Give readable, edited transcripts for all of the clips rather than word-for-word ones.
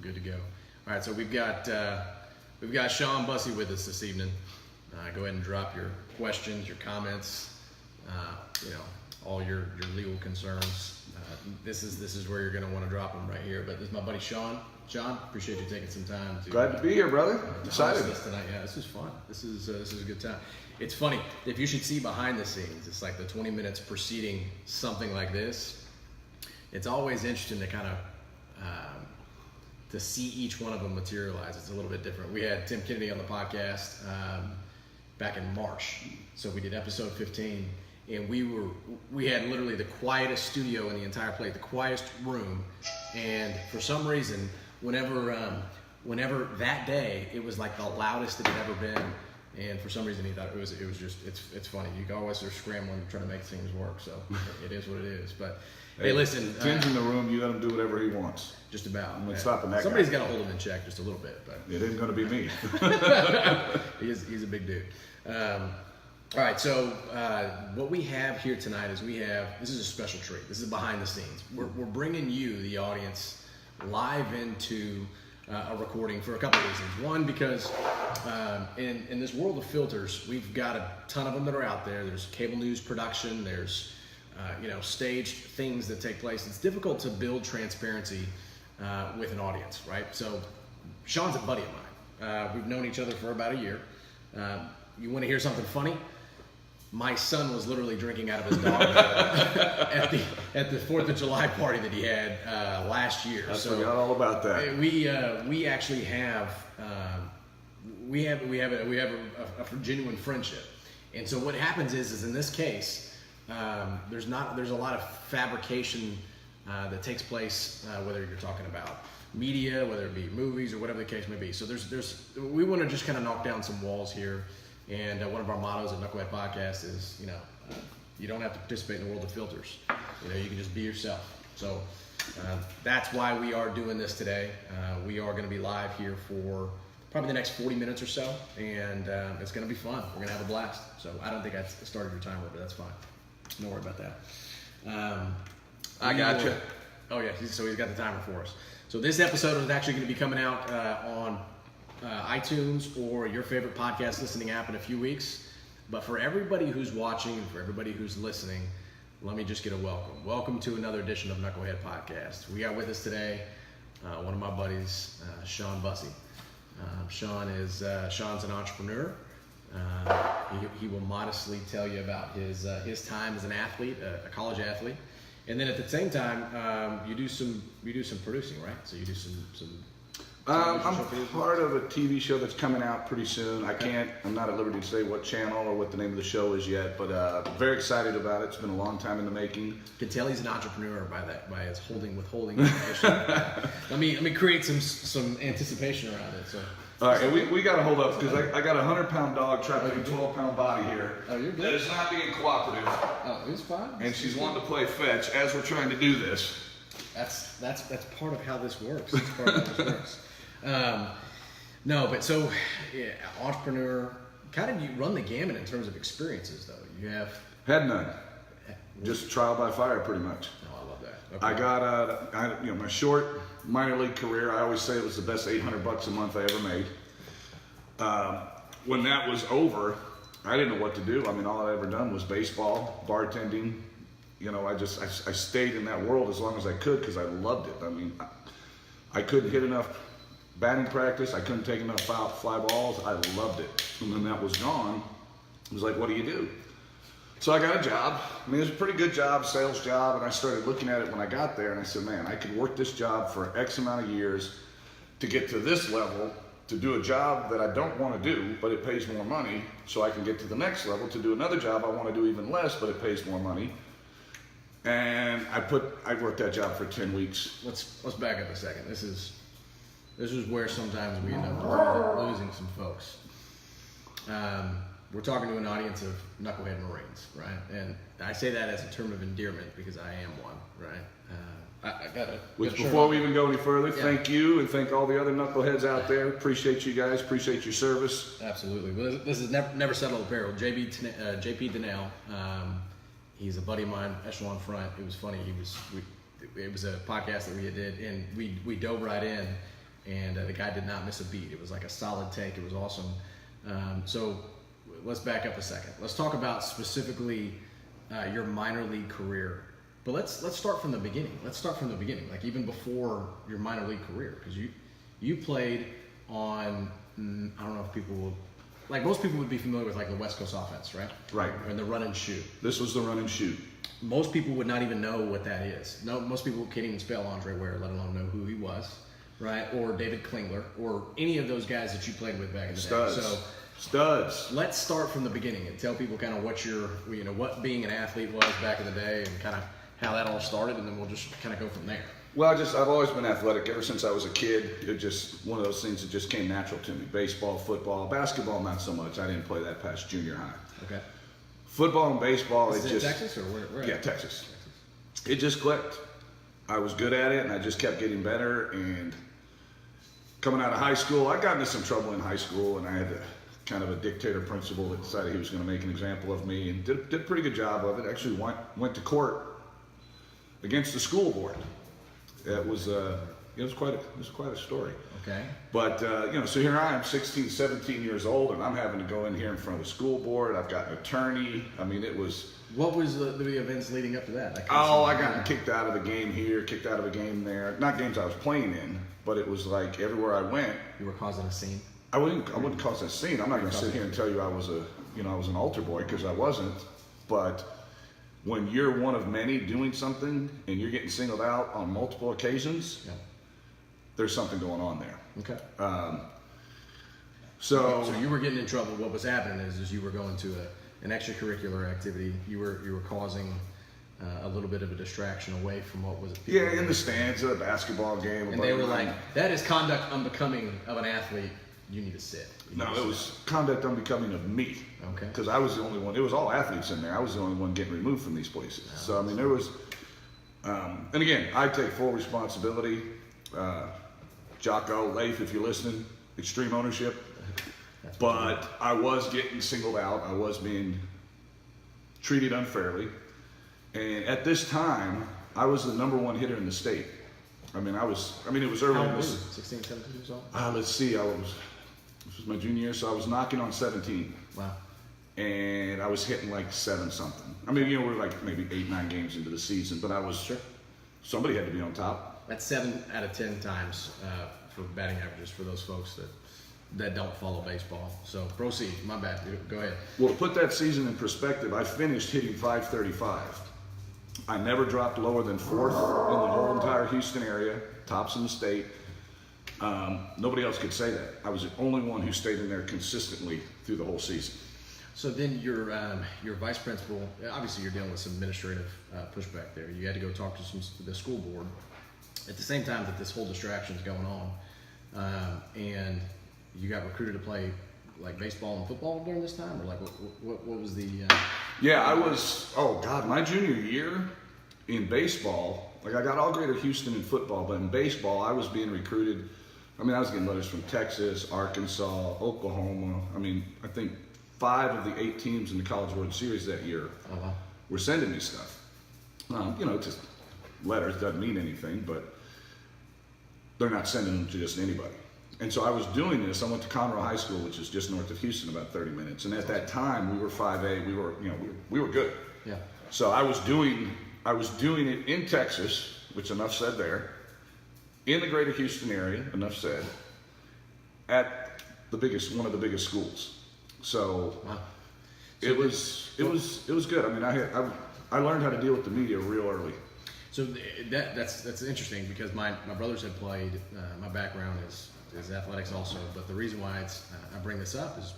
Good to go. All right, so we've got Sean Busse with us this evening. Go ahead and drop your questions, your comments, all your legal concerns. This is where you're going to want to drop them right here. But this is my buddy Sean. Sean, appreciate you taking some time. Glad to be here, brother. Excited. This tonight. Yeah, this is fun. This is a good time. It's funny. If you should see behind the scenes, it's like the 20 minutes preceding something like this. It's always interesting to kind of to see each one of them materialize. It's a little bit different. We had Tim Kennedy on the podcast back in March. So we did episode 15, and we had literally the quietest studio in the entire place, the quietest room. And for some reason, whenever that day, it was like the loudest it had ever been. And for some reason, he thought it was just, it's funny. You always are scrambling to try to make things work. So it is what it is. But hey, listen. Tim's in the room. You let him do whatever he wants. Just about. I'm stopping that Somebody's guy. got to hold him in check just a little bit. But it isn't going to be me. He's a big dude. All right, so what we have here tonight is this is a special treat. This is behind the scenes. We're bringing you, the audience, live into a recording for a couple of reasons. One, because in this world of filters, we've got a ton of them that are out there. There's cable news production. There's staged things that take place. It's difficult to build transparency with an audience, right? So Sean's a buddy of mine. We've known each other for about a year. You want to hear something funny? My son was literally drinking out of his dog at the 4th of July party that he had last year. I forgot all about that. We actually have a genuine friendship, and so what happens is in this case, there's a lot of fabrication that takes place, whether you're talking about media, whether it be movies or whatever the case may be. So we want to just kind of knock down some walls here. And one of our mottos at Knucklehead Podcast is, you don't have to participate in the world of filters. You can just be yourself. So that's why we are doing this today. We are going to be live here for probably the next 40 minutes or so, and it's going to be fun. We're going to have a blast. So I don't think I started your timer, but that's fine. Don't worry about that. I got you. Oh yeah, so he's got the timer for us. So this episode is actually going to be coming out on iTunes or your favorite podcast listening app in a few weeks. But for everybody who's watching and for everybody who's listening, let me just get a welcome. Welcome to another edition of Knucklehead Podcast. We got with us today one of my buddies, Sean Busse. Sean's an entrepreneur. He will modestly tell you about his time as an athlete, a college athlete, and then at the same time, you do some producing, right? So you do some. I'm part of a TV show that's coming out pretty soon. I'm not at liberty to say what channel or what the name of the show is yet, but very excited about it. It's been a long time in the making. You can tell he's an entrepreneur by his withholding information. Let me create some anticipation around it. So. All right, we got to hold up because I got a 100-pound dog trapped in a 12-pound body here. Oh, you're good. That is not being cooperative. Oh, it's fine. And she's wanting to play fetch as we're trying to do this. That's part of how this works. That's part of how this works. No, but so, yeah, entrepreneur, kind of you run the gamut in terms of experiences, though. You have... Had none. Just trial by fire, pretty much. Oh, I love that. Okay. I got, my short minor league career, I always say it was the best $800 a month I ever made. When that was over, I didn't know what to do. I mean, all I'd ever done was baseball, bartending. I stayed in that world as long as I could because I loved it. I mean, I couldn't hit enough batting practice. I couldn't take enough fly balls. I loved it. And when that was gone, it was like, what do you do? So I got a job. I mean, it was a pretty good job, sales job, and I started looking at it when I got there, and I said, man, I could work this job for X amount of years to get to this level, to do a job that I don't want to do, but it pays more money, so I can get to the next level, to do another job I want to do even less, but it pays more money. And I worked that job for 10 weeks. Let's back up a second. This is where sometimes we end up losing some folks. We're talking to an audience of Knucklehead Marines, right? And I say that as a term of endearment because I am one, right? I got it. Before we even go any further, Thank you and thank all the other knuckleheads out there. Appreciate you guys. Appreciate your service. Absolutely. Well, this is never settled apparel. JP Donnell. He's a buddy of mine, Echelon Front. It was funny. It was a podcast that we did, and we dove right in. and the guy did not miss a beat. It was like a solid take. It was awesome. So let's back up a second. Let's talk about specifically your minor league career. But let's start from the beginning. Like even before your minor league career, because you played on, I don't know if people will, like most people would be familiar with like the West Coast offense, right? Right. And the run and shoot. This was the run and shoot. Most people would not even know what that is. No, most people can't even spell Andre Ware, let alone know who he was, right? Or David Klingler, or any of those guys that you played with back in the Studs. day. So Studs. let's start from the beginning and tell people kind of what being an athlete was back in the day and kind of how that all started, and then we'll just kind of go from there. Well, I've always been athletic ever since I was a kid. It just one of those things that just came natural to me. Baseball, football, basketball, not so much. I didn't play that past junior high. Okay. Football and baseball, Is it Texas or where? Yeah, Texas. It just clicked. I was good at it, and I just kept getting better. And coming out of high school, I got into some trouble in high school, and I had kind of a dictator principal that decided he was going to make an example of me, and did a pretty good job of it. Actually went to court against the school board. It was quite a story. Okay. But so here I am, 16, 17 years old, and I'm having to go in here in front of a school board. I've got an attorney. I mean, it was. What was the events leading up to that? I got kicked out of a game here, kicked out of a game there. Not games I was playing in, but it was like everywhere I went. You were causing a scene. I wouldn't cause a scene. I'm not going to sit here and tell you I was an altar boy, because I wasn't. But when you're one of many doing something and you're getting singled out on multiple occasions, there's something going on there. Okay. So you were getting in trouble. What was happening is you were going to an extracurricular activity. You were causing a little bit of a distraction away from what was. Yeah, in the stands at a basketball game. And they were like, "That is conduct unbecoming of an athlete. You need to sit." No, it was conduct unbecoming of me. Okay. Because I was the only one. It was all athletes in there. I was the only one getting removed from these places. So I mean, there was. And again, I take full responsibility. Jocko, Leif, if you're listening, extreme ownership. But I was getting singled out. I was being treated unfairly. And at this time, I was the #1 hitter in the state. It was early. How old were you? 16, 17 years old? Let's see. This was my junior year, so I was knocking on 17. Wow. And I was hitting like 7-something. We're like maybe 8, 9 games into the season, but I was sure somebody had to be on top. That's 7 out of 10 times for batting averages for those folks that don't follow baseball. So proceed. My bad. Go ahead. Well, to put that season in perspective, I finished hitting .535. I never dropped lower than 4th in the whole entire Houston area, tops in the state. Nobody else could say that. I was the only one who stayed in there consistently through the whole season. So then your vice principal, obviously you're dealing with some administrative pushback there. You had to go talk to the school board at the same time that this whole distraction is going on, and you got recruited to play like baseball and football during this time, or like what was the? Yeah, I was. Oh God, my junior year in baseball, like I got all Greater Houston in football, but in baseball I was being recruited. I was getting letters from Texas, Arkansas, Oklahoma. I think 5 of the 8 teams in the College World Series that year were sending me stuff. Just letters doesn't mean anything, but they're not sending them to just anybody. And so I was doing this. I went to Conroe High School, which is just north of Houston, about 30 minutes. And at that time, we were 5A. We were good. Yeah. So I was doing it in Texas, which enough said there. In the Greater Houston area, enough said. At one of the biggest schools. So wow. It was good. I learned how to deal with the media real early. So that's interesting because my brothers had played. My background is athletics also, but the reason why I bring this up is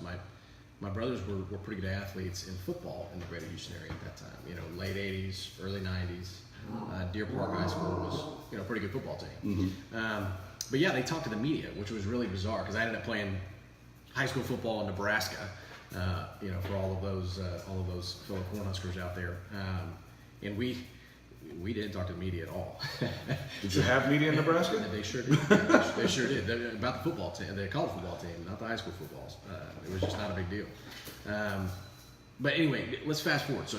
my brothers were pretty good athletes in football in the Greater Houston area at that time. Late 80s, early 90s. Deer Park High School was a pretty good football team. Mm-hmm. But yeah, they talked to the media, which was really bizarre because I ended up playing high school football in Nebraska. For all of those fellow Cornhuskers out there, and we didn't talk to the media at all. Did you have media in Nebraska? They sure did. They sure did. About the football team, the college football team, not the high school footballs. It was just not a big deal. But anyway, let's fast forward. So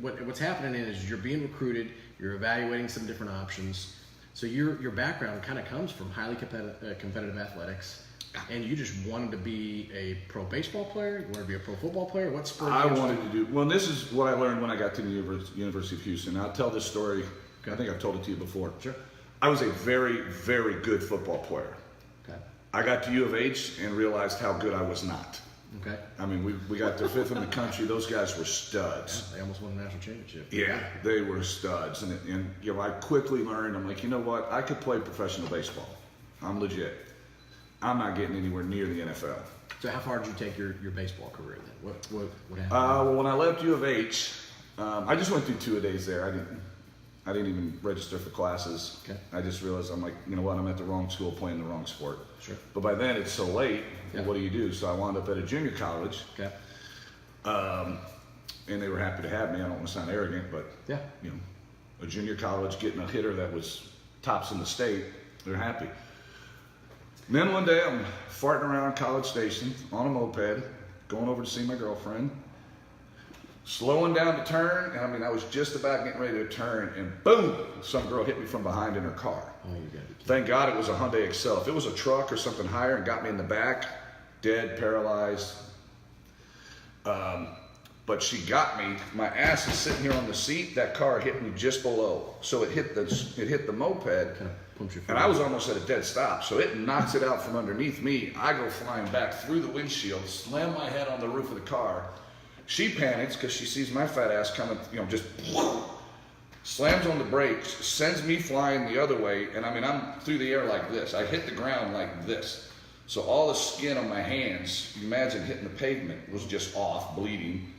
what's happening is you're being recruited. You're evaluating some different options. So your background kind of comes from highly competitive athletics, and you just wanted to be a pro baseball player. You wanted to be a pro football player. What sport? I wanted to do. Well, this is what I learned when I got to the University of Houston. I'll tell this story. Okay. I think I've told it to you before. Sure. I was a very, very good football player. Okay. I got to U of H and realized how good I was not. Okay. I mean, we got to 5th in the country. Those guys were studs. Yeah, they almost won a national championship. Yeah, they were studs. And you know, I quickly learned, I'm like, you know what? I could play professional baseball. I'm legit. I'm not getting anywhere near the NFL. So how far did you take your baseball career then? What happened? Well, when I left U of H, I just went through 2-a-days there. I didn't even register for classes. Okay. I just realized, I'm like, you know what? I'm at the wrong school playing the wrong sport. Sure. But by then it's so late. Yeah. What do you do? So I wound up at a junior college. Okay. And they were happy to have me. I don't want to sound arrogant, but yeah, you know, a junior college getting a hitter that was tops in the state, they're happy. And then one day I'm farting around College Station on a moped, going over to see my girlfriend, slowing down to turn, and I mean, I was just about getting ready to turn, and boom, some girl hit me from behind in her car. Oh, you got it. Thank God it was a Hyundai Excel. If it was a truck or something higher and got me in the back, dead, paralyzed. But she got me. My ass is sitting here on the seat. That car hit me just below, so it hit the moped, Kind of pumped your foot. and I was almost at a dead stop. So it knocks it out from underneath me. I go flying back through the windshield, slam my head on the roof of the car. She panics because she sees my fat ass coming, you know, just slams on the brakes, sends me flying the other way, and I mean, I'm through the air like this. I hit the ground like this. So all the skin on my hands, you imagine hitting the pavement, was just off, bleeding.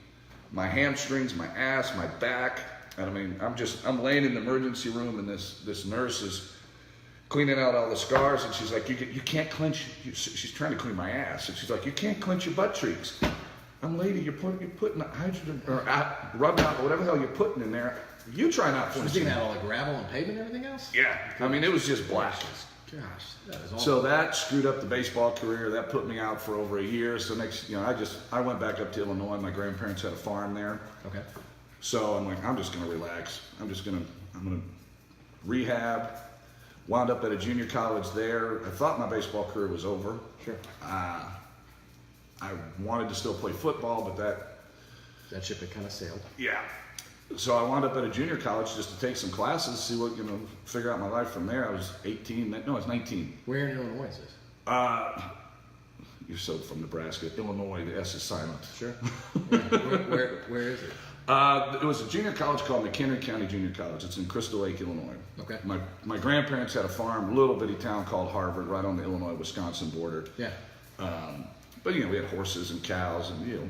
My hamstrings, my ass, my back, and I mean, I'm laying in the emergency room, and this nurse is cleaning out all the scars, and she's like, you can't clench, she's trying to clean my ass, and she's like, you can't clench your butt cheeks. Lady, you're putting hydrogen, or rub out, or whatever the hell you're putting in there. You try not to. Was you that all the gravel and pavement and everything else? Yeah. I mean, it was just black. Gosh, that is awful. So that screwed up the baseball career. That put me out for over a year. So next, you know, I went back up to Illinois. My grandparents had a farm there. Okay. So I'm like, I'm just going to relax. I'm going to rehab. Wound up at a junior college there. I thought my baseball career was over. Sure. I wanted to still play football, but that ship had kind of sailed. Yeah. So I wound up at a junior college just to take some classes, see what, you know, figure out my life from there. I was 18. No, I was 19. Where in Illinois is this? You're so from Nebraska. Illinois, the S is silent. Sure. Yeah. Where is it? It was a junior college called McHenry County Junior College. It's in Crystal Lake, Illinois. Okay. My grandparents had a farm, little bitty town called Harvard, right on the Illinois-Wisconsin border. Yeah. But, you know, we had horses and cows and, you know,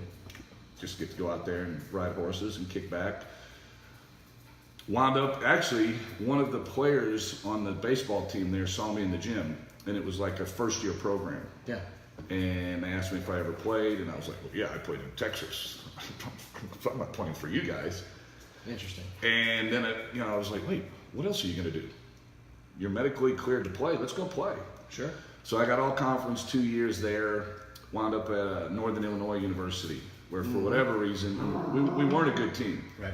just get to go out there and ride horses and kick back. Wound up, actually, one of the players on the baseball team there saw me in the gym, and it was like a first-year program. Yeah. And they asked me if I ever played, and I was like, well, yeah, I played in Texas. I'm not playing for you guys. Interesting. And then, I was like, wait, what else are you going to do? You're medically cleared to play. Let's go play. Sure. So I got all conference 2 years there, wound up at Northern Illinois University, where for whatever reason, we weren't a good team. Right.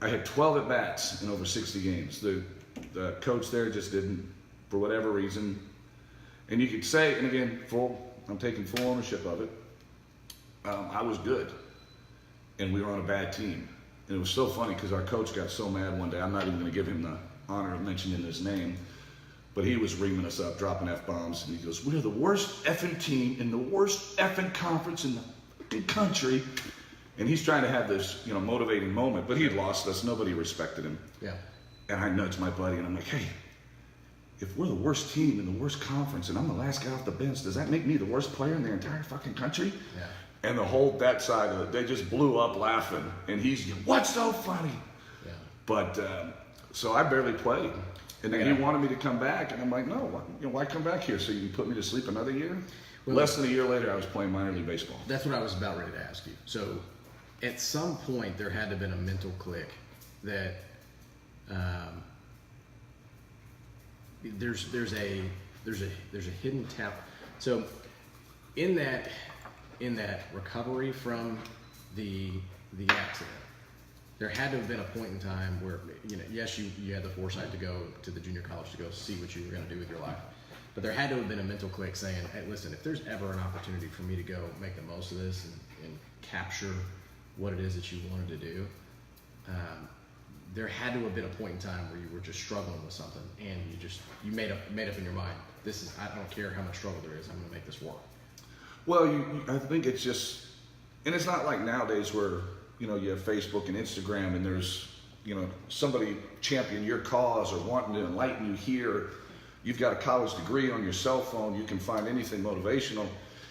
I had 12 at-bats in over 60 games. The coach there just didn't, for whatever reason. And you could say, and again, I'm taking full ownership of it, I was good. And we were on a bad team. And it was so funny because our coach got so mad one day, I'm not even going to give him the honor of mentioning his name, but he was reaming us up, dropping F-bombs, and he goes, we're the worst effing team in the worst effing conference in the fucking country. And he's trying to have this, you know, motivating moment, but he had lost us. Nobody respected him. Yeah. And I nudged my buddy, and I'm like, hey, if we're the worst team in the worst conference, and I'm the last guy off the bench, does that make me the worst player in the entire fucking country? Yeah. And that side of it, they just blew up laughing. And he's, what's so funny? Yeah. But, so I barely played. And then he wanted me to come back, and I'm like, no, why come back here? So you can put me to sleep another year? Well, less than a year later, I was playing minor league baseball. That's what I was about ready to ask you. So at some point, there had to have been a mental click that there's a hidden talent. So in that recovery from the accident, there had to have been a point in time where, yes, you had the foresight to go to the junior college to go see what you were going to do with your life. But there had to have been a mental click saying, hey, listen, if there's ever an opportunity for me to go make the most of this and capture what it is that you wanted to do, there had to have been a point in time where you were just struggling with something and you made up in your mind, I don't care how much struggle there is, I'm going to make this work. Well, I think it's just, and it's not like nowadays where, you have Facebook and Instagram and there's, somebody champion your cause or wanting to enlighten you here. You've got a college degree on your cell phone. You can find anything motivational.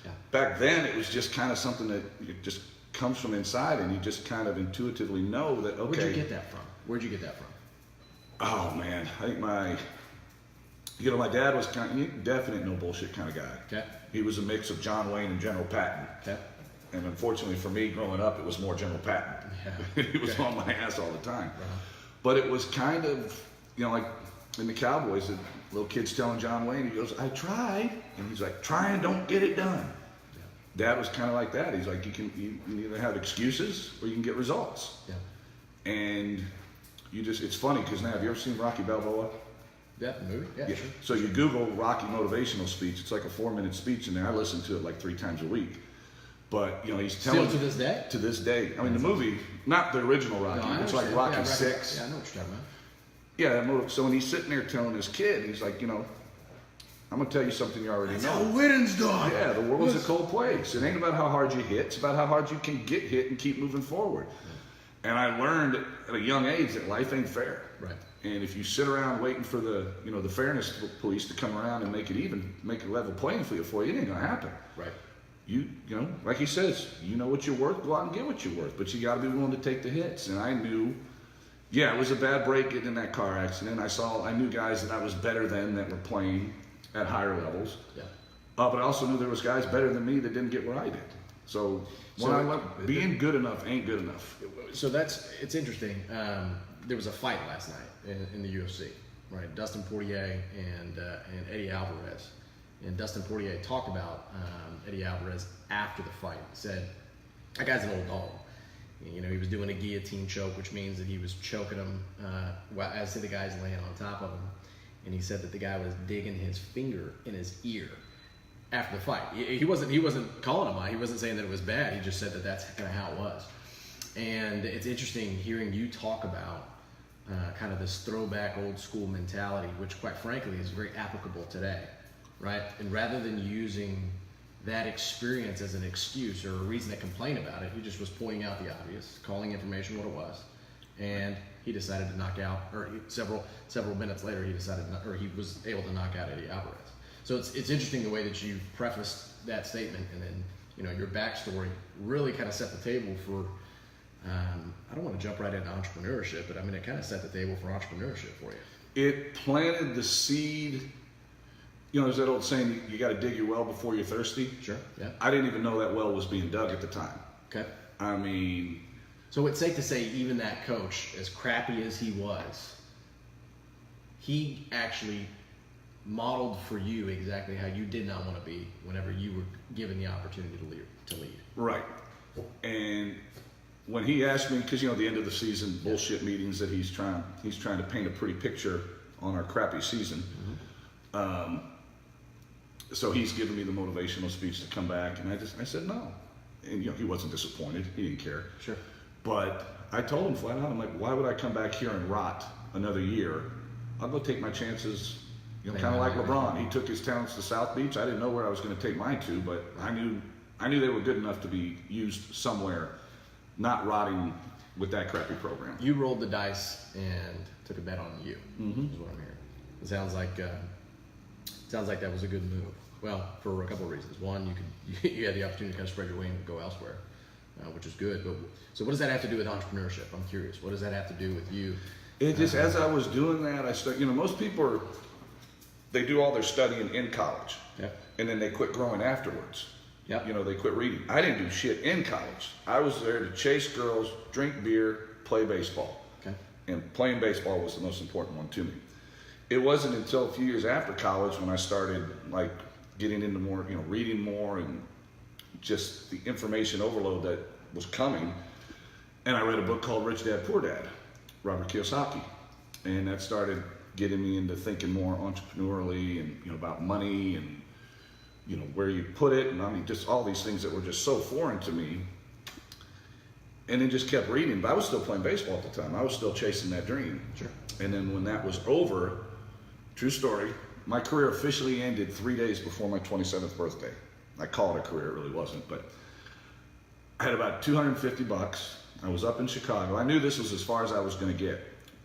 Yeah. Back then, it was just kind of something that it just comes from inside and you just kind of intuitively know that, okay. Where'd you get that from? Oh, man. I think my dad was kind of definite no bullshit kind of guy. Okay. He was a mix of John Wayne and General Patton. Okay. And unfortunately for me, growing up, it was more General Patton. Yeah. He was on my ass all the time. Uh-huh. But it was kind of, like in the Cowboys, the little kid's telling John Wayne, he goes, I tried. And he's like, try and don't get it done. Yeah. Dad was kind of like that. He's like, you can either have excuses or you can get results. Yeah. And it's funny because now, have you ever seen Rocky Balboa? Yeah, the movie? Yeah, sure. So you Google Rocky motivational speech. It's like a 4-minute speech in there. I listen to it like 3 times a week. But, he's telling... Still to this day? To this day. I mean, the movie, not the original Rocky. No, it's like Rocky 6. Yeah, I know what you're talking about. Yeah, so when he's sitting there telling his kid, he's like, I'm going to tell you something you already know. That's how winning's done. Yeah, the world's a cold place. It ain't about how hard you hit. It's about how hard you can get hit and keep moving forward. And I learned at a young age that life ain't fair. Right. And if you sit around waiting for the fairness police to come around and make it even, make a level playing field for you, it ain't going to happen. Right. Like he says, you know what you're worth, go out and get what you're worth. But you got to be willing to take the hits. And I knew, it was a bad break getting in that car accident. I knew guys that I was better than that were playing at higher levels. Yeah. But I also knew there was guys better than me that didn't get where I did. So being good enough ain't good enough. So it's interesting. There was a fight last night in the UFC, right? Dustin Poirier and Eddie Alvarez. And Dustin Poirier talked about Eddie Alvarez after the fight. He said, that guy's an old dog. He was doing a guillotine choke, which means that he was choking him as the guy's laying on top of him. And he said that the guy was digging his finger in his ear after the fight. He wasn't calling him out. He wasn't saying that it was bad. He just said that that's kind of how it was. And it's interesting hearing you talk about kind of this throwback old school mentality, which quite frankly is very applicable today, right? And rather than using that experience as an excuse or a reason to complain about it, he just was pointing out the obvious, calling information what it was, and he decided to knock out, or several minutes later, he was able to knock out Eddie Alvarez. So it's interesting the way that you prefaced that statement, and then your backstory really kind of set the table for. I don't want to jump right into entrepreneurship, but it kind of set the table for entrepreneurship for you. It planted the seed. There's that old saying, you got to dig your well before you're thirsty. Sure, yeah. I didn't even know that well was being dug at the time. Okay. So it's safe to say even that coach, as crappy as he was, he actually modeled for you exactly how you did not want to be whenever you were given the opportunity to lead. Right. And when he asked me, because the end of the season bullshit meetings that he's trying to paint a pretty picture on our crappy season. Mm-hmm. So he's giving me the motivational speech to come back, and I said no. And he wasn't disappointed. He didn't care. Sure. But I told him flat out, I'm like, why would I come back here and rot another year? I'll go take my chances. Kind of like LeBron. He took his talents to South Beach. I didn't know where I was going to take mine to, but I knew they were good enough to be used somewhere, not rotting with that crappy program. You rolled the dice and took a bet on you. Mm-hmm. Is what I'm hearing. It sounds like that was a good move. Well, for a couple of reasons. One, you had the opportunity to kind of spread your wings and go elsewhere, which is good. But so, what does that have to do with entrepreneurship? I'm curious. What does that have to do with you? It just as I was doing that, I started. Most people they do all their studying in college, and then they quit growing afterwards. Yep. They quit reading. I didn't do shit in college. I was there to chase girls, drink beer, play baseball. Okay. And playing baseball was the most important one to me. It wasn't until a few years after college when I started getting into more, reading more and just the information overload that was coming. And I read a book called Rich Dad, Poor Dad, Robert Kiyosaki. And that started getting me into thinking more entrepreneurially and, about money and, where you put it. And I mean, just all these things that were just so foreign to me. And then just kept reading. But I was still playing baseball at the time. I was still chasing that dream. Sure. And then when that was over, true story, my career officially ended 3 days before my 27th birthday. I call it a career, it really wasn't. But I had about $250. I was up in Chicago. I knew this was as far as I was going to get.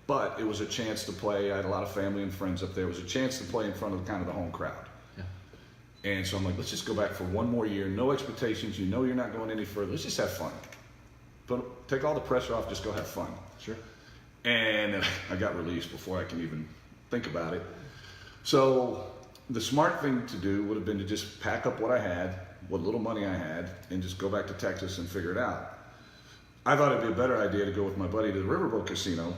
But it was a chance to play. I had a lot of family and friends up there. It was a chance to play in front of kind of the home crowd. Yeah. And so I'm like, let's just go back for one more year. No expectations. You know you're not going any further. Let's just have fun. Take all the pressure off. Just go have fun. Sure. And I got released before I can even think about it. So the smart thing to do would have been to just pack up what I had, what little money I had, and just go back to Texas and figure it out. I thought it'd be a better idea to go with my buddy to the Riverboat Casino.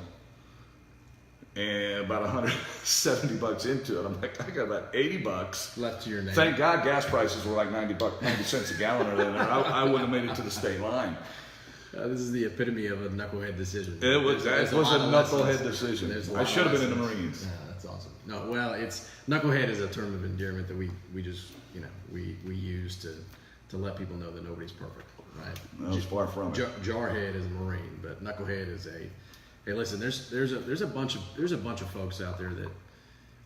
And about $170 into it, I'm like, I got about $80 left to your name. Thank God gas prices were like 90 cents a gallon or there. I wouldn't have made it to the state line. This is the epitome of a knucklehead decision. It was a knucklehead decision. I should have been in the Marines. Yeah, that's awesome. No, well, knucklehead is a term of endearment that we just we use to let people know that nobody's perfect, right? No, it's far from it. Jarhead is a Marine, but knucklehead is a. Hey, listen. There's a bunch of folks out there that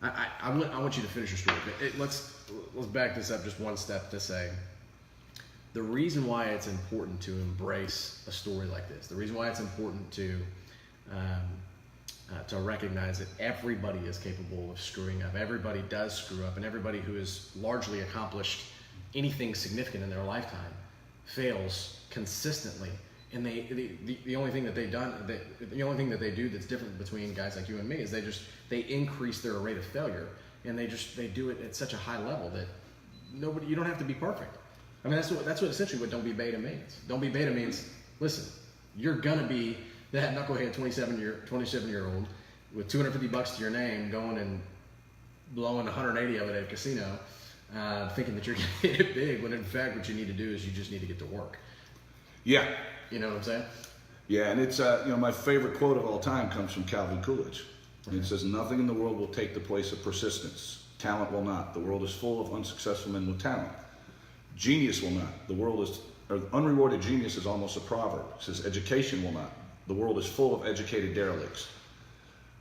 I want you to finish your story. But let's back this up just one step to say. The reason why it's important to embrace a story like this, the reason why it's important to recognize that everybody is capable of screwing up, everybody does screw up, and everybody who has largely accomplished anything significant in their lifetime fails consistently. And the only thing that the only thing that they do that's different between guys like you and me is they increase their rate of failure, and they do it at such a high level that you don't have to be perfect. I mean, that's what essentially what don't be beta means. Don't be beta means, listen, you're gonna be that knucklehead 27-year-old with $250 to your name, going and blowing 180 of it at a casino, thinking that you're gonna hit it big. When in fact, what you need to do is you just need to get to work. Yeah. You know what I'm saying? Yeah, and it's my favorite quote of all time comes from Calvin Coolidge. And it says, "Nothing in the world will take the place of persistence. Talent will not. The world is full of unsuccessful men with talent. Genius will not. Unrewarded genius is almost a proverb. It says education will not. The world is full of educated derelicts.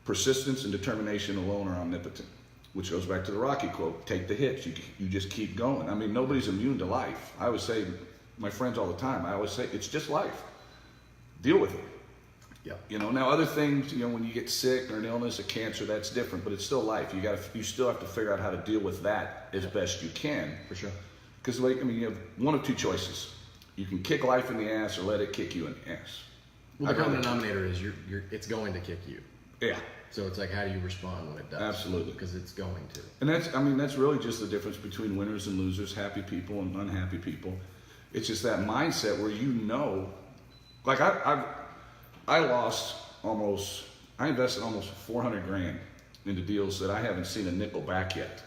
Persistence and determination alone are omnipotent." Which goes back to the Rocky quote, take the hits. You just keep going. I mean, nobody's immune to life. I always say, my friends all the time, I always say, it's just life. Deal with it. Yeah. Now other things, when you get sick or an illness, a cancer, that's different, but it's still life. You still have to figure out how to deal with that as best you can. For sure. Because you have one of two choices. You can kick life in the ass or let it kick you in the ass. Well, the common denominator is it's going to kick you. Yeah. So it's like, how do you respond when it does? Absolutely. Because it's going to. And that's really just the difference between winners and losers, happy people and unhappy people. It's just that mindset where like I invested almost 400 grand into deals that I haven't seen a nickel back yet.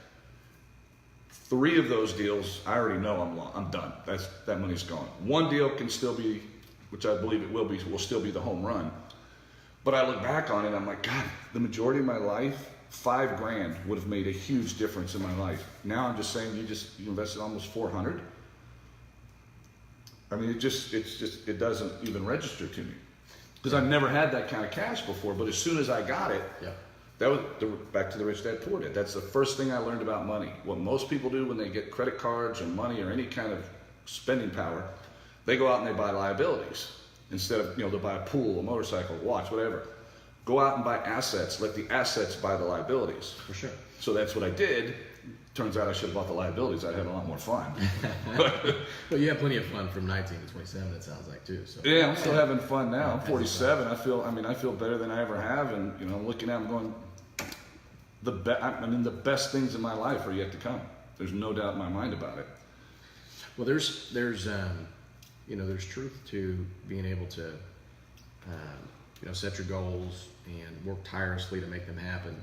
3 of those deals, I already know I'm done. That money's gone. One deal can still be, which I believe it will still be the home run. But I look back on it, I'm like, God, the majority of my life, 5 grand would have made a huge difference in my life. Now I'm just saying, you invested almost 400. I mean, it doesn't even register to me. Because I've never had that kind of cash before, but as soon as I got it, that was back to the Rich Dad Poor Dad. That's the first thing I learned about money. What most people do when they get credit cards or money or any kind of spending power, they go out and they buy liabilities. Instead of, they'll buy a pool, a motorcycle, a watch, whatever. Go out and buy assets. Let the assets buy the liabilities. For sure. So that's what I did. Turns out I should have bought the liabilities. I'd have a lot more fun. Well, you have plenty of fun from 19 to 27, it sounds like, too. So. Yeah, I'm still having fun now. I'm 47. I feel better than I ever have. And, I'm looking at them going, the best things in my life are yet to come. There's no doubt in my mind about it. Well, there's truth to being able to, set your goals and work tirelessly to make them happen.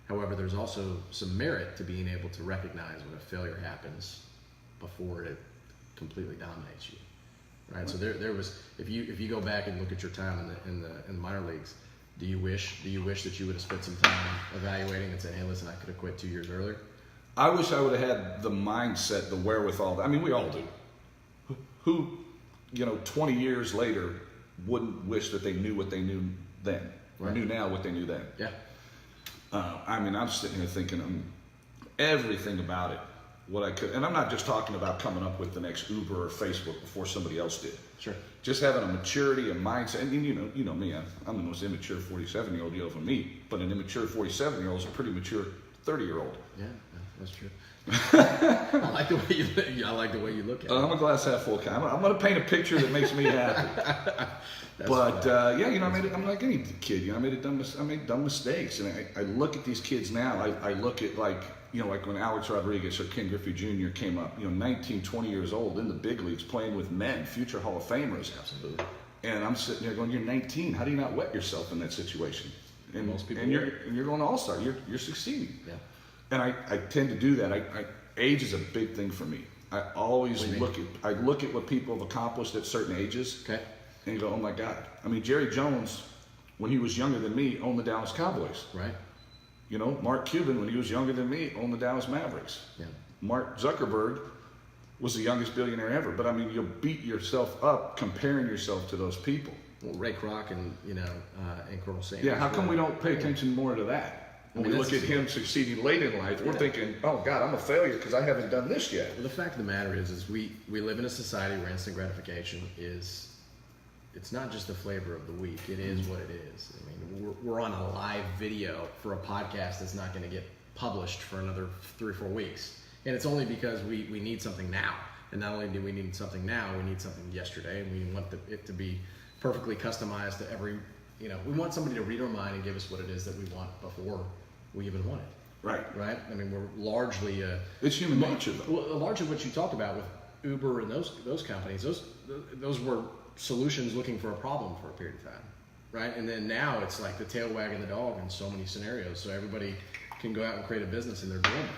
However, there's also some merit to being able to recognize when a failure happens before it completely dominates you. right? So there was, if you go back and look at your time in the minor leagues, do you wish that you would have spent some time evaluating and saying, hey, listen, I could have quit 2 years earlier? I wish I would have had the mindset, the wherewithal. I mean, we all do. Who, 20 years later wouldn't wish that they knew what they knew then, or knew now what they knew then? Yeah. I mean, I'm sitting here thinking everything about it, what I could, and I'm not just talking about coming up with the next Uber or Facebook before somebody else did. Sure. Just having a maturity and mindset, and you know me, I'm the most immature 47-year-old you'll ever meet, but an immature 47-year-old is a pretty mature 30-year-old. Yeah, that's true. I like the way you look at it. I'm a glass half full kind. I'm going to paint a picture that makes me happy. But I'm like any kid. I made dumb mistakes, and I look at these kids now. I look at like when Alex Rodriguez or Ken Griffey Jr. came up, 19, 20 years old in the big leagues playing with men, future Hall of Famers. Absolutely. And I'm sitting there going, you're 19. How do you not wet yourself in that situation? And most people you're going to All-Star. You're succeeding. Yeah. And I tend to do that. Age is a big thing for me. I always look at what people have accomplished at certain ages, okay, and go, oh my God. I mean, Jerry Jones, when he was younger than me, owned the Dallas Cowboys. Right. Mark Cuban, when he was younger than me, owned the Dallas Mavericks. Yeah. Mark Zuckerberg was the youngest billionaire ever. But I mean, you'll beat yourself up comparing yourself to those people. Well, Ray Kroc and Colonel Sanders. Yeah. How come we don't pay attention more to that? When we look at him succeeding late in life, we're thinking, oh God, I'm a failure because I haven't done this yet. Well, the fact of the matter is we live in a society where instant gratification it's not just the flavor of the week. It is what it is. I mean, we're on a live video for a podcast that's not going to get published for another 3 or 4 weeks. And it's only because we need something now. And not only do we need something now, we need something yesterday, and we want it to be perfectly customized to every, we want somebody to read our mind and give us what it is that we want before we even want it. Right. Right? I mean, we're largely... it's human nature, though. Well, largely what you talked about with Uber and those companies, those were solutions looking for a problem for a period of time, right? And then now it's like the tail wagging the dog in so many scenarios. So everybody can go out and create a business, and they're doing it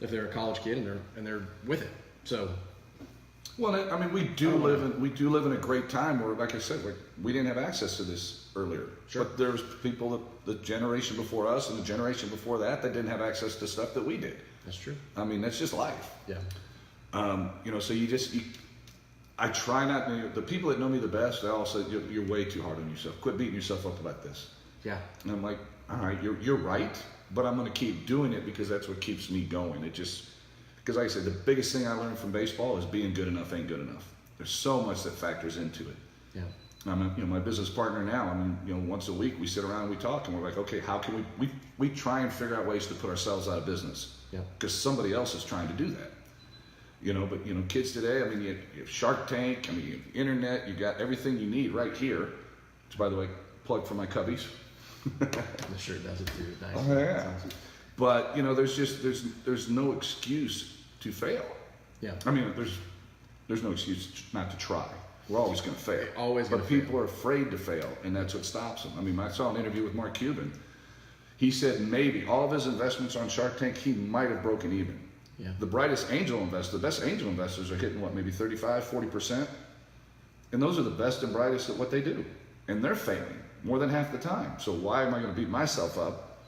if they're a college kid and they're with it. So... Well, I mean, we do live in a great time where, like I said, we didn't have access to this earlier. Sure. But there was people the generation before us and the generation before that didn't have access to stuff that we did. That's true. I mean, that's just life. Yeah. So I try not. The people that know me the best, they all say you're way too hard on yourself. Quit beating yourself up about this. Yeah. And I'm like, all right, you're right, but I'm going to keep doing it because that's what keeps me going. Because like I said, the biggest thing I learned from baseball is being good enough ain't good enough. There's so much that factors into it. Yeah. I'm my business partner now. I mean, once a week we sit around and we talk, and we're like, okay, how can we try and figure out ways to put ourselves out of business? Yeah. Because somebody else is trying to do that. But kids today, I mean, you have Shark Tank, I mean, you have internet, you got everything you need right here. Which, by the way, plug for my cubbies. The shirt does it too. Nice. Oh, yeah. But there's no excuse to fail. Yeah. I mean, there's no excuse not to try. We're always going to fail. But people are afraid to fail, and that's what stops them. I mean, I saw an interview with Mark Cuban. He said maybe all of his investments on Shark Tank, he might have broken even. Yeah. The best angel investors are hitting maybe 35, 40%. And those are the best and brightest at what they do. And they're failing more than half the time. So why am I going to beat myself up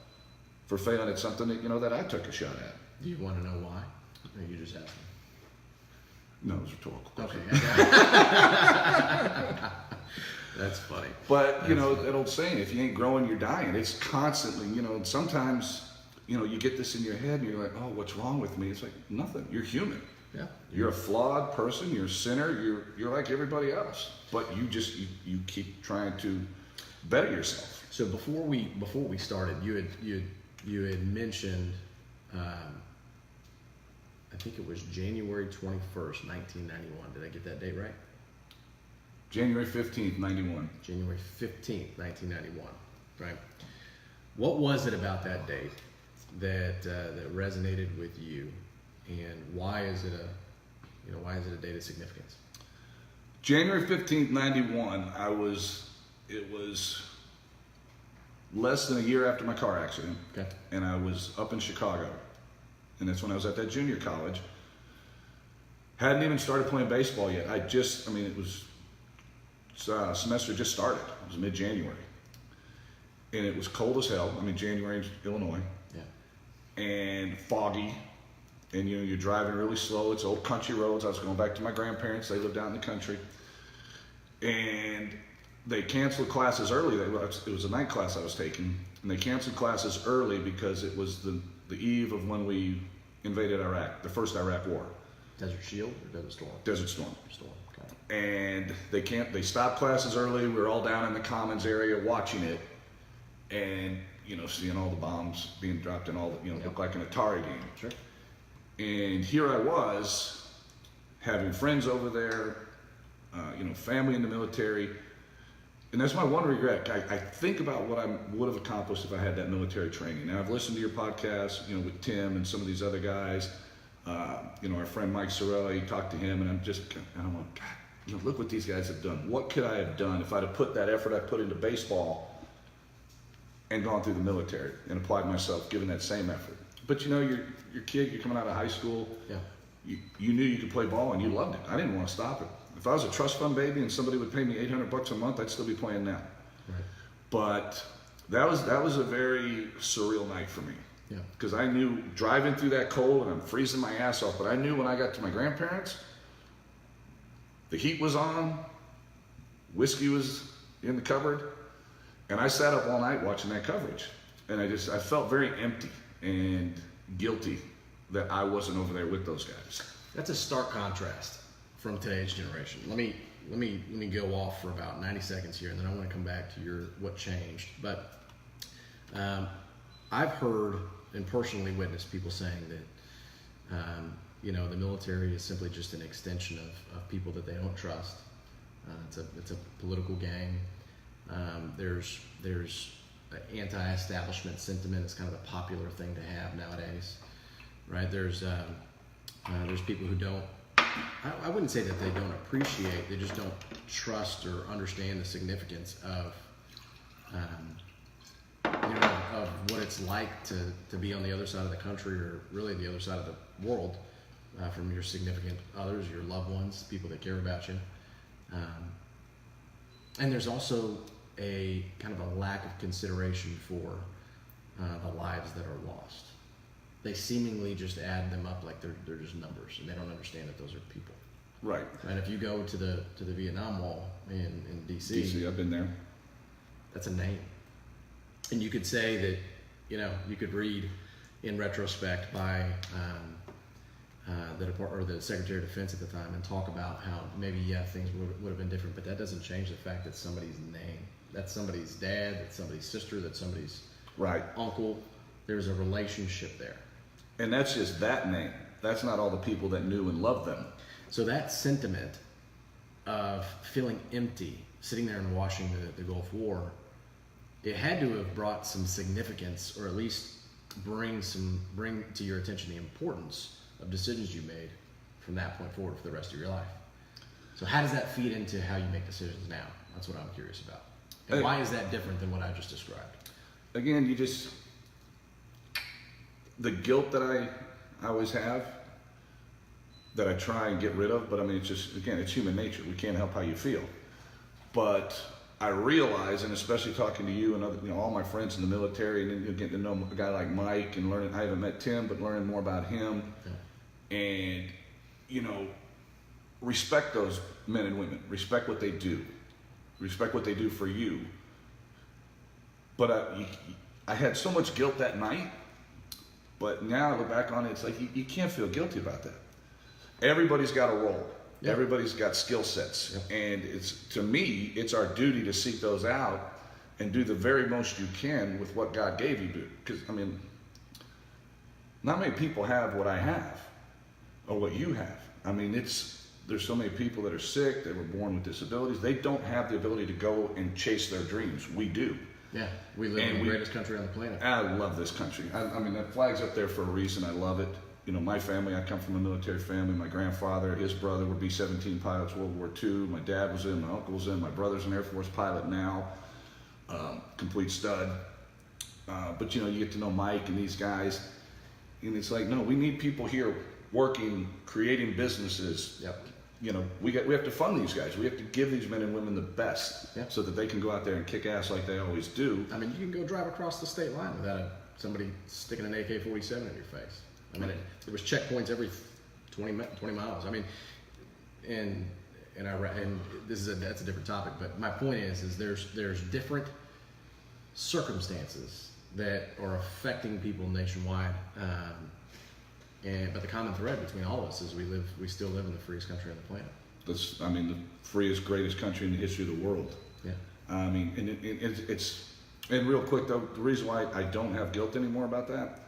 for failing at something that I took a shot at? Do you want to know why? Or you just asking? No, it's rhetorical. Okay. That's funny. But, that old saying, if you ain't growing, you're dying. It's constantly, sometimes, you get this in your head and you're like, oh, what's wrong with me? It's like, nothing. You're human. Yeah. You're a flawed person. You're a sinner. You're like everybody else. But you keep trying to better yourself. So before we started, you had mentioned, I think it was January 21st, 1991. Did I get that date right? January 15th, 91. January 15th, 1991. Right. What was it about that date that resonated with you, and why is it a date of significance? January 15th, 91. It was less than a year after my car accident. Okay. And I was up in Chicago. And that's when I was at that junior college. Hadn't even started playing baseball yet. It was semester just started. It was mid-January. And it was cold as hell. I mean, January in Illinois. Yeah. And foggy. And, you're driving really slow. It's old country roads. I was going back to my grandparents. They lived out in the country. And they canceled classes early. It was a night class I was taking. And they canceled classes early because it was the eve of when we invaded Iraq, the first Iraq War. Desert Shield or Desert Storm? Desert Storm. Okay. And they stopped classes early. We were all down in the Commons area watching it. And, seeing all the bombs being dropped and all the, looked like an Atari game. Sure. And here I was, having friends over there, family in the military. And that's my one regret. I think about what I would have accomplished if I had that military training. Now, I've listened to your podcast, with Tim and some of these other guys. Our friend Mike Sorella, he talked to him, and I'm like, God, look what these guys have done. What could I have done if I'd have put that effort I put into baseball and gone through the military and applied myself, given that same effort? But you're a kid, you're coming out of high school. Yeah. You knew you could play ball and you loved it. I didn't want to stop it. If I was a trust fund baby and somebody would pay me $800 a month, I'd still be playing now. Right. But that was a very surreal night for me. Yeah. Because I knew driving through that cold and I'm freezing my ass off, but I knew when I got to my grandparents, the heat was on, whiskey was in the cupboard, and I sat up all night watching that coverage. And I felt very empty and guilty that I wasn't over there with those guys. That's a stark contrast from today's generation. Let me go off for about 90 seconds here, and then I want to come back to what changed. But I've heard and personally witnessed people saying that the military is simply just an extension of people that they don't trust. It's a political gang. There's anti-establishment sentiment. It's kind of a popular thing to have nowadays, right? There's people who don't. I wouldn't say that they don't appreciate. They just don't trust or understand the significance of what it's like to be on the other side of the country, or really the other side of the world, from your significant others, your loved ones, people that care about you. And there's also a kind of a lack of consideration for the lives that are lost. They seemingly just add them up like they're just numbers, and they don't understand that those are people. Right. And if you go to the Vietnam Wall in DC, I've been there. That's a name. And you could say that, you could read in retrospect by the Secretary of Defense at the time and talk about how maybe, things would have been different, but that doesn't change the fact that somebody's name, that's somebody's dad, that's somebody's sister, that's somebody's uncle. There's a relationship there. And that's just that name. That's not all the people that knew and loved them. So that sentiment of feeling empty, sitting there and watching the Gulf War, it had to have brought some significance, or at least bring to your attention the importance of decisions you made from that point forward for the rest of your life. So how does that feed into how you make decisions now? That's what I'm curious about. And why is that different than what I just described? Again, the guilt that I always have, that I try and get rid of, but it's just, again, it's human nature. We can't help how you feel. But I realize, and especially talking to you and other, all my friends in the military, and then getting to know a guy like Mike and learning, I haven't met Tim, but learning more about him. Yeah. And, respect those men and women. Respect what they do. Respect what they do for you. But I had so much guilt that night, but now I look back on it, it's like you can't feel guilty about that. Everybody's got a role. Yep. Everybody's got skill sets. Yep. And to me, it's our duty to seek those out and do the very most you can with what God gave you. Because, not many people have what I have or what you have. There's so many people that are sick, they were born with disabilities. They don't have the ability to go and chase their dreams. We do. Yeah, we live in the greatest country on the planet. I love this country. That flag's up there for a reason. I love it. My family, I come from a military family. My grandfather, his brother were B-17 pilots, World War II. My dad was in, my uncle was in, my brother's an Air Force pilot now, complete stud. But you get to know Mike and these guys, and it's like, no, we need people here working, creating businesses. Yep. You know, we have to fund these guys. We have to give these men and women the best, so that they can go out there and kick ass like they always do. I mean, you can go drive across the state line without somebody sticking an AK-47 in your face. I mean, there was checkpoints every 20 miles. I mean, and that's a different topic. But my point is there's different circumstances that are affecting people nationwide. But the common thread between all of us is we still live in the freest country on the planet. The freest, greatest country in the history of the world. Yeah. I mean, and real quick though, the reason why I don't have guilt anymore about that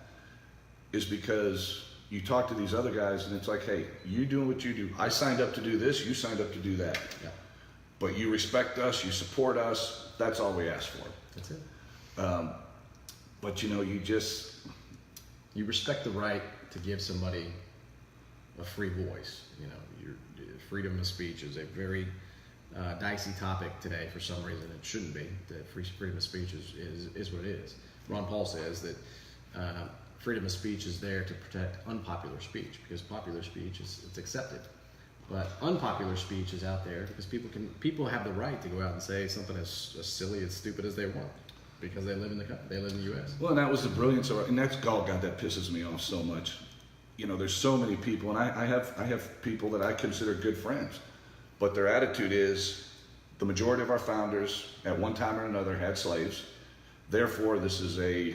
is because you talk to these other guys and it's like, hey, you doing what you do. I signed up to do this, you signed up to do that. Yeah. But you respect us, you support us, that's all we ask for. That's it. But you respect the right to give somebody a free voice. You know, your freedom of speech is a very dicey topic today for some reason. It shouldn't be. The freedom of speech is what it is. Ron Paul says that freedom of speech is there to protect unpopular speech, because popular speech it's accepted, but unpopular speech is out there because people have the right to go out and say something as silly, as stupid as they want, because they live in the U.S. Well, and that was the brilliance of it, and that's God, that pisses me off so much. You know, there's so many people, and I have people that I consider good friends, but their attitude is the majority of our founders at one time or another had slaves. Therefore, this is a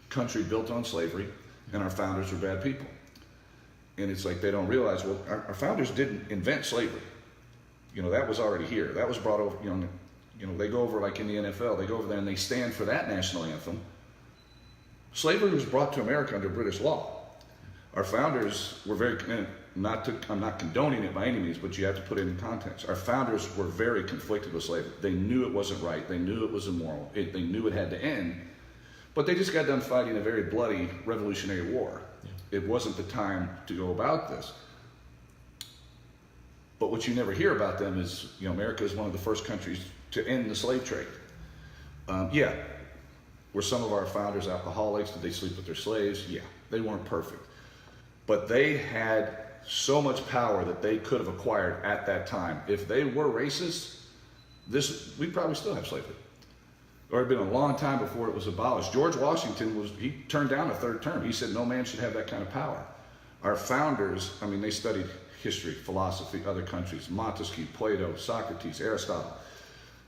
country built on slavery, and our founders were bad people. And it's like they don't realize, well, our founders didn't invent slavery. You know, that was already here. That was brought over. You know, they go over like in the NFL. They go over there and they stand for that national anthem. Slavery was brought to America under British law. Our founders were very, I'm not condoning it by any means, but you have to put it in context. Our founders were very conflicted with slavery. They knew it wasn't right. They knew it was immoral. They knew it had to end. But they just got done fighting a very bloody Revolutionary War. Yeah. It wasn't the time to go about this. But what you never hear about them is, you know, America is one of the first countries to end the slave trade. Were some of our founders alcoholics? Did they sleep with their slaves? Yeah, they weren't perfect. But they had so much power that they could have acquired at that time. If they were racist, we'd probably still have slavery. Or it had been a long time before it was abolished. George Washington he turned down a third term. He said no man should have that kind of power. Our founders, I mean, they studied history, philosophy, other countries, Montesquieu, Plato, Socrates, Aristotle.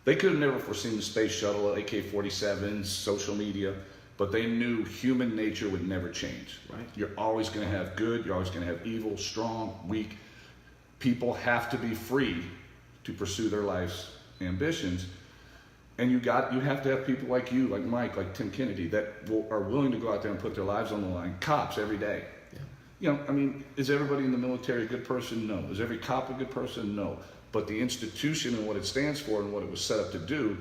They could have never foreseen the space shuttle, AK-47s, social media, but they knew human nature would never change. Right. You're always going to have good, you're always going to have evil, strong, weak. People have to be free to pursue their life's ambitions. And you have to have people like you, like Mike, like Tim Kennedy, that are willing to go out there and put their lives on the line. Cops every day. Yeah. You know, I mean, is everybody in the military a good person? No. Is every cop a good person? No. But the institution and what it stands for and what it was set up to do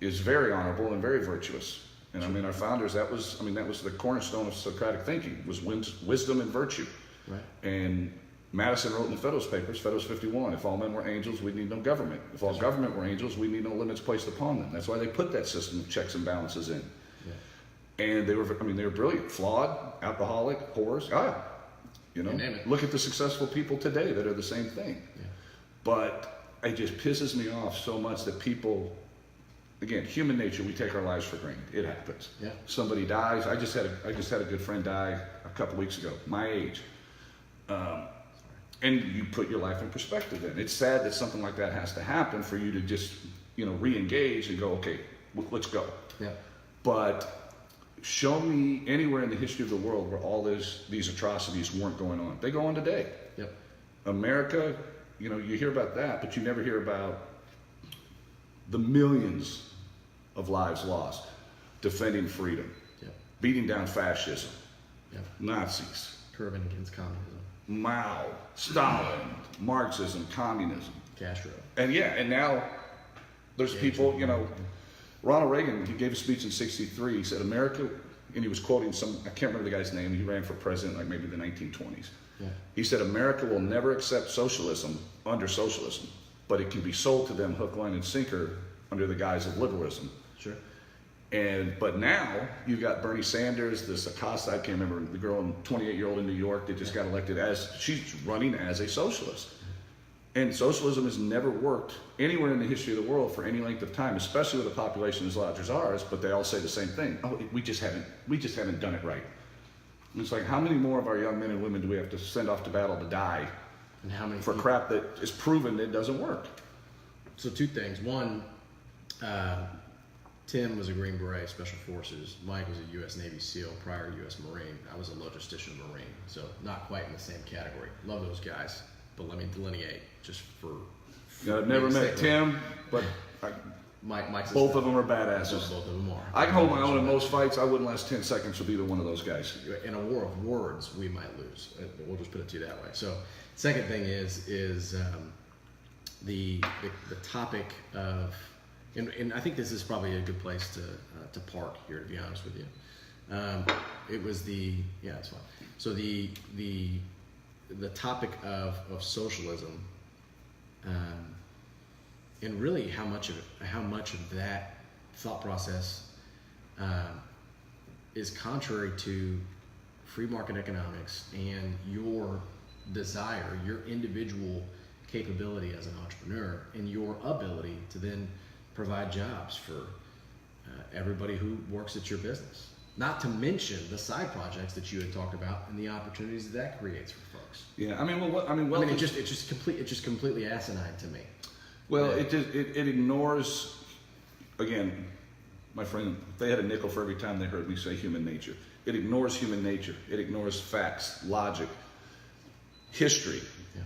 is very honorable and very virtuous. And I mean, our founders, that was the cornerstone of Socratic thinking, was wisdom and virtue. Right. And Madison wrote in the Federalist Papers, Federalist 51, if all men were angels, we'd need no government. If all government were angels, we'd need no limits placed upon them. That's why they put that system of checks and balances in. Yeah. And they were brilliant. Flawed, alcoholic, whores. You know, look at the successful people today that are the same thing. Yeah. But it just pisses me off so much that people, again, human nature, we take our lives for granted. It happens. Yeah. Somebody dies. I just had a good friend die a couple weeks ago, my age. And you put your life in perspective then. It's sad that something like that has to happen for you to just, you know, re-engage and go, okay, let's go. Yeah. But show me anywhere in the history of the world where all these atrocities weren't going on. They go on today. Yep. America, you know, you hear about that, but you never hear about the millions of lives lost defending freedom, beating down fascism, Nazis, curbing against communism. Mao, Stalin, Marxism, communism, Castro, and now there's people. You know, Ronald Reagan. He gave a speech in '63. He said, "America," and he was quoting I can't remember the guy's name. He ran for president like maybe the 1920s. Yeah. He said, "America will never accept socialism under socialism, but it can be sold to them hook, line, and sinker under the guise of liberalism." Sure. But now you've got Bernie Sanders, this Acosta, I can't remember, the girl, 28-year-old in New York that just got elected she's running as a socialist. And socialism has never worked anywhere in the history of the world for any length of time, especially with a population as large as ours, but they all say the same thing. Oh, we just haven't done it right. And it's like, how many more of our young men and women do we have to send off to battle to die and how many for crap that is proven it doesn't work? So two things. One, Tim was a Green Beret, Special Forces. Mike was a U.S. Navy SEAL, prior U.S. Marine. I was a logistician Marine, so not quite in the same category. Love those guys, but let me delineate just for I've never met Tim, but Mike's both of them are badasses. Both of them are. I can hold my own in most fights. I wouldn't last 10 seconds with either one of those guys. In a war of words, we might lose. We'll just put it to you that way. So, second thing is the topic of, and I think this is probably a good place to park here, to be honest with you. It was it's fine. So the topic of socialism, and really how much of that thought process is contrary to free market economics and your desire, your individual capability as an entrepreneur, and your ability to then provide jobs for everybody who works at your business. Not to mention the side projects that you had talked about and the opportunities that creates for folks. Yeah, it's just completely asinine to me. Well, it ignores, again, my friend, they had a nickel for every time they heard me say human nature. It ignores human nature. It ignores facts, logic, history. Yeah.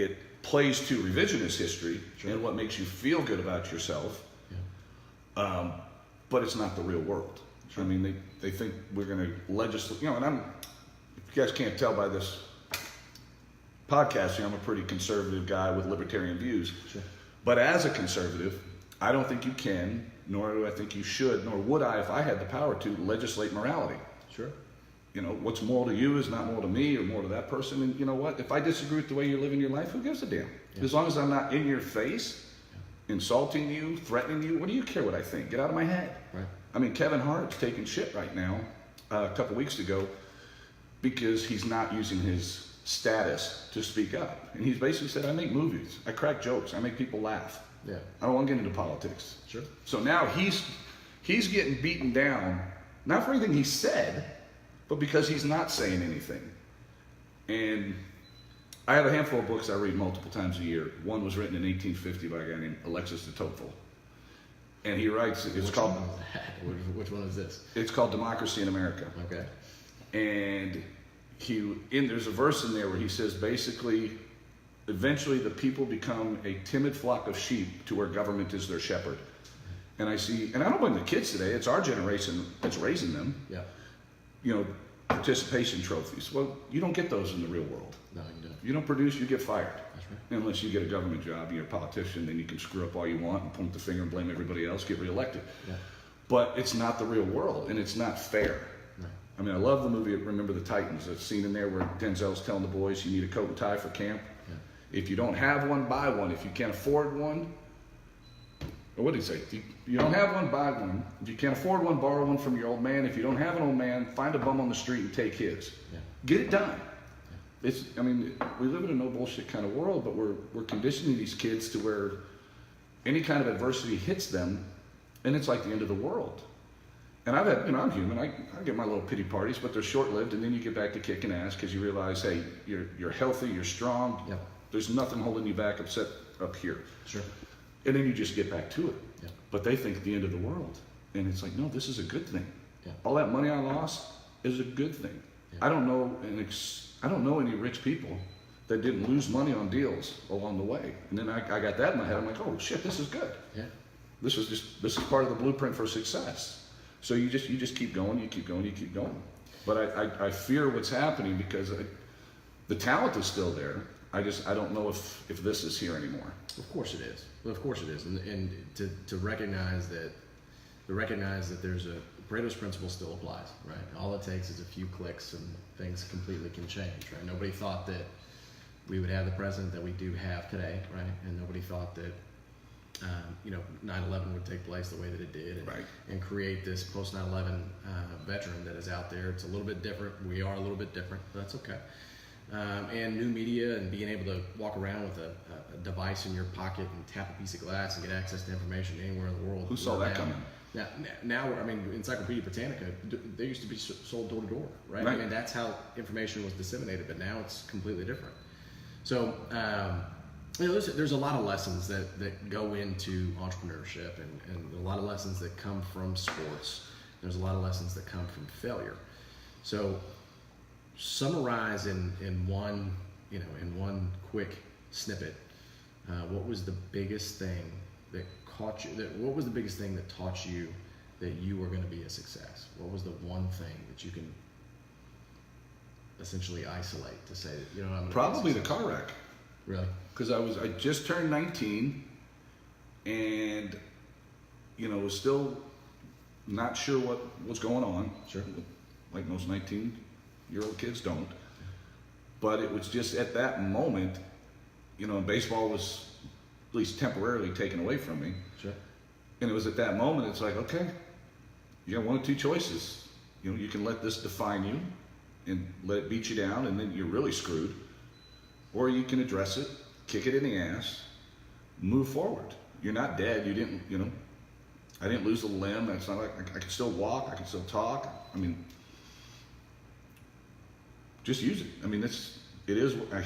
It plays to revisionist history and what makes you feel good about yourself. Yeah. But it's not the real world. Sure. I mean, they think we're going to legislate, and if you guys can't tell by this podcast, I'm a pretty conservative guy with libertarian views. Sure. But as a conservative, I don't think you can, nor do I think you should, nor would I if I had the power to legislate morality. Sure. What's moral to you is not moral to me or moral to that person. And you know what? If I disagree with the way you're living your life, who gives a damn? Yeah. As long as I'm not in your face, insulting you, threatening you, what do you care what I think? Get out of my head. Right. I mean, Kevin Hart's taking shit right now, a couple weeks ago, because he's not using his status to speak up. And he's basically said, I make movies, I crack jokes, I make people laugh. Yeah. I don't want to get into politics. Sure. So now he's getting beaten down, not for anything he said, but because he's not saying anything. And I have a handful of books I read multiple times a year. One was written in 1850 by a guy named Alexis de Tocqueville. And he writes, Which one is this? It's called Democracy in America. Okay. And there's a verse in there where he says, basically, eventually the people become a timid flock of sheep to where government is their shepherd. And I don't blame the kids today, it's our generation that's raising them. Yeah. Participation trophies. Well, you don't get those in the real world. No, you don't. If you don't produce, you get fired. That's right. Unless you get a government job, you're a politician, then you can screw up all you want and point the finger and blame everybody else, get reelected. Yeah. But it's not the real world, and it's not fair. Right. I mean, I love the movie Remember the Titans. There's a scene in there where Denzel's telling the boys, you need a coat and tie for camp. Yeah. If you don't have one, buy one. If you can't afford one, or what did he say? If you don't have one, buy one. If you can't afford one, borrow one from your old man. If you don't have an old man, find a bum on the street and take his. Yeah. Get it done. Yeah. We live in a no bullshit kind of world, but we're conditioning these kids to where any kind of adversity hits them, and it's like the end of the world. And I've had, I'm human. I get my little pity parties, but they're short-lived, and then you get back to kicking ass because you realize, hey, you're healthy, you're strong. Yeah. There's nothing holding you back except up here. Sure. And then you just get back to it. Yeah. But they think the end of the world. And it's like, no, this is a good thing. Yeah. All that money I lost is a good thing. Yeah. I don't know any rich people that didn't lose money on deals along the way. And then I got that in my head. I'm like, oh shit, this is good. Yeah. This is part of the blueprint for success. So you just keep going, you keep going, you keep going. But I fear what's happening because the talent is still there. I don't know if this is here anymore. Of course it is. Well, of course it is. And to recognize that there's Pareto's principle still applies, right? All it takes is a few clicks and things completely can change, right? Nobody thought that we would have the president that we do have today, right? And nobody thought that 9/11 would take place the way that it did, and create this post 9/11 veteran that is out there. It's a little bit different. We are a little bit different, but that's okay. And new media and being able to walk around with a device in your pocket and tap a piece of glass and get access to information anywhere in the world. Who saw that coming? Now, Encyclopedia Britannica, they used to be sold door to door, right? I mean, that's how information was disseminated, but now it's completely different. So, there's a lot of lessons that go into entrepreneurship, and a lot of lessons that come from sports. There's a lot of lessons that come from failure. So, summarize in one quick snippet, what was the biggest thing that caught you? What was the biggest thing that taught you that you were going to be a success? What was the one thing that you can essentially isolate to say that I'm gonna probably the car wreck. Really? Because I just turned 19, and was still not sure what was going on. Sure. Like most 19-year-old kids don't. But it was just at that moment, baseball was at least temporarily taken away from me. Sure. And it was at that moment, it's like, okay, you got one of two choices. You can let this define you and let it beat you down, and then you're really screwed. Or you can address it, kick it in the ass, move forward. You're not dead. You didn't, I didn't lose a limb. It's not like I can still walk. I can still talk. I mean, just use it. I mean, it is. I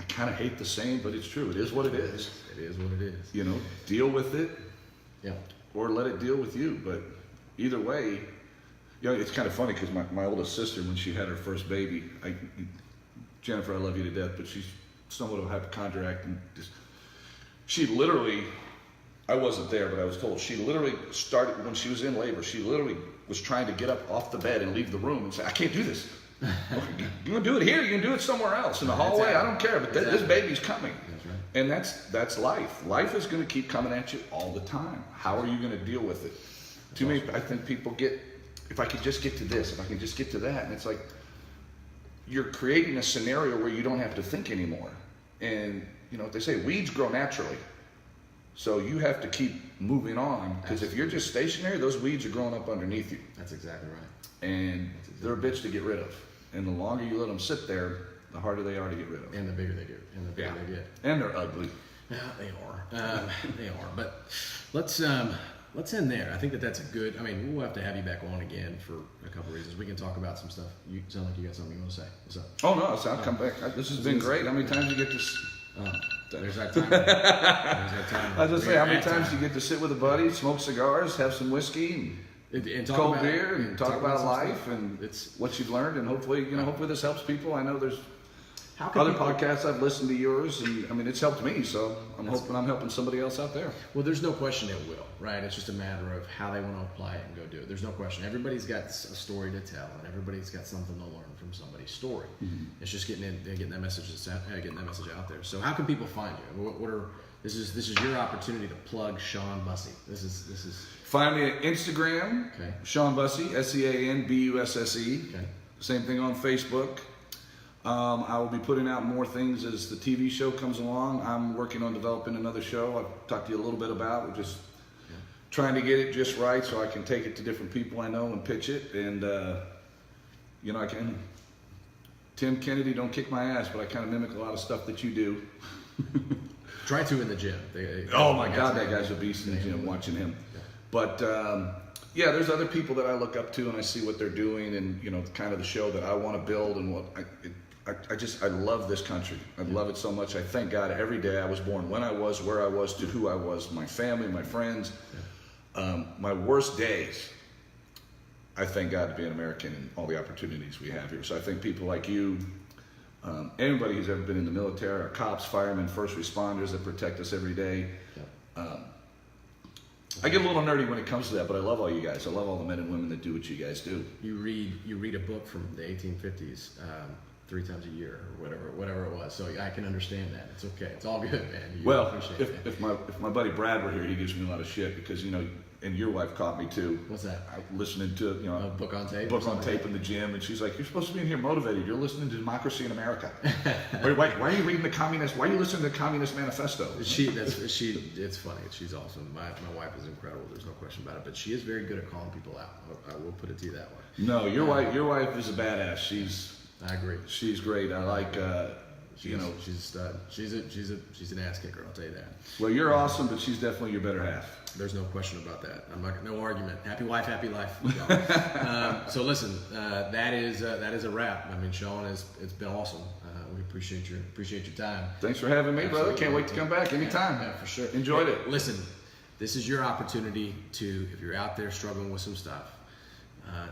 kind of hate the saying, but it's true. It is what it is. It is what it is. Deal with it. Yeah. Or let it deal with you. But either way, it's kind of funny because my oldest sister, when she had her first baby, Jennifer, I love you to death, but she's somewhat of a hypochondriac, and she literally, I wasn't there, but I was told, she literally started, when she was in labor, she literally was trying to get up off the bed and leave the room and say, I can't do this. You can do it here, you can do it somewhere else, in the hallway, I don't care, but this baby's coming. That's right. And that's life. Life is going to keep coming at you all the time. How are you going to deal with it? Too many, I think people get, if I could just get to this, if I can just get to that, and it's like, you're creating a scenario where you don't have to think anymore. And, they say weeds grow naturally. So you have to keep moving on, because if you're just stationary, those weeds are growing up underneath you. That's exactly right. And they're a bitch to get rid of. And the longer you let them sit there, the harder they are to get rid of. And the bigger they get. They get. And they're ugly. Yeah, they are. They are. But let's end there. I think that's a good. We'll have to have you back on again for a couple of reasons. We can talk about some stuff. You sound like you got something you want to say. What's up? Oh no, I'll come back. This has been great. How many times you get to? There's that time. There's that time. I was just say, how many times you get to sit with a buddy, smoke cigars, have some whiskey, and talk cold beer, and talk about life and what you've learned, and hopefully, hopefully this helps people. I know there's other podcasts I've listened to yours, and it's helped me. So I'm hoping I'm helping somebody else out there. Well, there's no question it will, right? It's just a matter of how they want to apply it and go do it. There's no question. Everybody's got a story to tell, and everybody's got something to learn from somebody's story. Mm-hmm. It's just getting that message out there. So how can people find you? This is your opportunity to plug Sean Busse. This is. Find me at Instagram. Okay. Sean Busse, SeanBusse. Okay. Same thing on Facebook. I will be putting out more things as the TV show comes along. I'm working on developing another show I've talked to you a little bit about. We're just trying to get it just right so I can take it to different people I know and pitch it. And, I can. Tim Kennedy, don't kick my ass, but I kind of mimic a lot of stuff that you do. Try to in the gym. Oh my God, that guy's a beast in the gym, watching him. Yeah. But, there's other people that I look up to and I see what they're doing and, kind of the show that I want to build and what I love this country. I love it so much. I thank God every day I was born, when I was, where I was, to who I was, my family, my friends. My worst days, I thank God to be an American and all the opportunities we have here. So I think people like you, anybody who's ever been in the military, our cops, firemen, first responders that protect us every day. I get a little nerdy when it comes to that, but I love all you guys. I love all the men and women that do what you guys do. You read a book from the 1850s 3 times a year or whatever it was. So I can understand that. It's okay. It's all good, man. If my buddy Brad were here, he gives me a lot of shit because and your wife caught me too. What's that? Listening to, you know, A book on tape. Book on tape in the gym, and she's like, "You're supposed to be in here motivated. You're listening to Democracy in America. why are you reading the Communist? Why are you listening to the Communist Manifesto?" It's funny. She's awesome. My wife is incredible. There's no question about it. But she is very good at calling people out. I will put it to you that way. No, your wife is a badass. I agree. She's great. I like. She's a stud. She's an ass kicker. I'll tell you that. Well, you're awesome, but she's definitely your better half. There's no question about that. No argument. Happy wife, happy life. So listen, that is a wrap. I mean, Sean, it's been awesome. We appreciate your time. Thanks for having me, brother. Can't wait to come back anytime. Yeah, for sure. Enjoyed it. Listen, this is your opportunity to, if you're out there struggling with some stuff,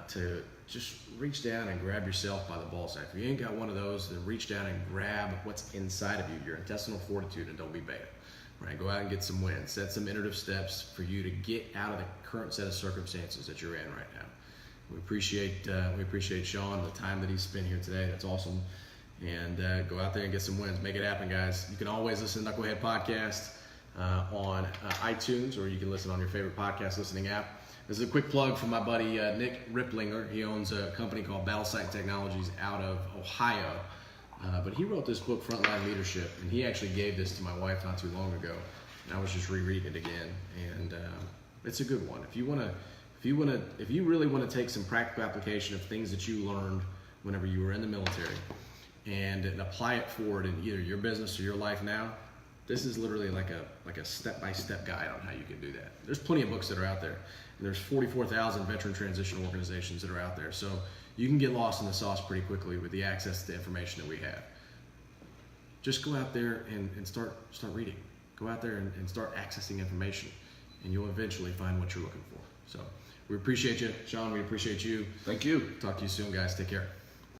to just reach down and grab yourself by the ball sack. If you ain't got one of those, then reach down and grab what's inside of you, your intestinal fortitude, and don't be beta. Right? Go out and get some wins. Set some iterative steps for you to get out of the current set of circumstances that you're in right now. We appreciate Sean, the time that he spent here today. That's awesome. And go out there and get some wins. Make it happen, guys. You can always listen to Knucklehead Podcast on iTunes, or you can listen on your favorite podcast listening app. This is a quick plug from my buddy Nick Ripplinger. He owns a company called Battle Sight Technologies out of Ohio. But he wrote this book, Frontline Leadership, and he actually gave this to my wife not too long ago. And I was just rereading it again, and it's a good one. If you really want to take some practical application of things that you learned whenever you were in the military and apply it forward in either your business or your life now, this is literally like a step-by-step guide on how you can do that. There's plenty of books that are out there. And there's 44,000 veteran transition organizations that are out there. So you can get lost in the sauce pretty quickly with the access to the information that we have. Just go out there and start reading. Go out there and start accessing information, and you'll eventually find what you're looking for. So we appreciate you, Sean. We appreciate you. Thank you. Talk to you soon, guys. Take care.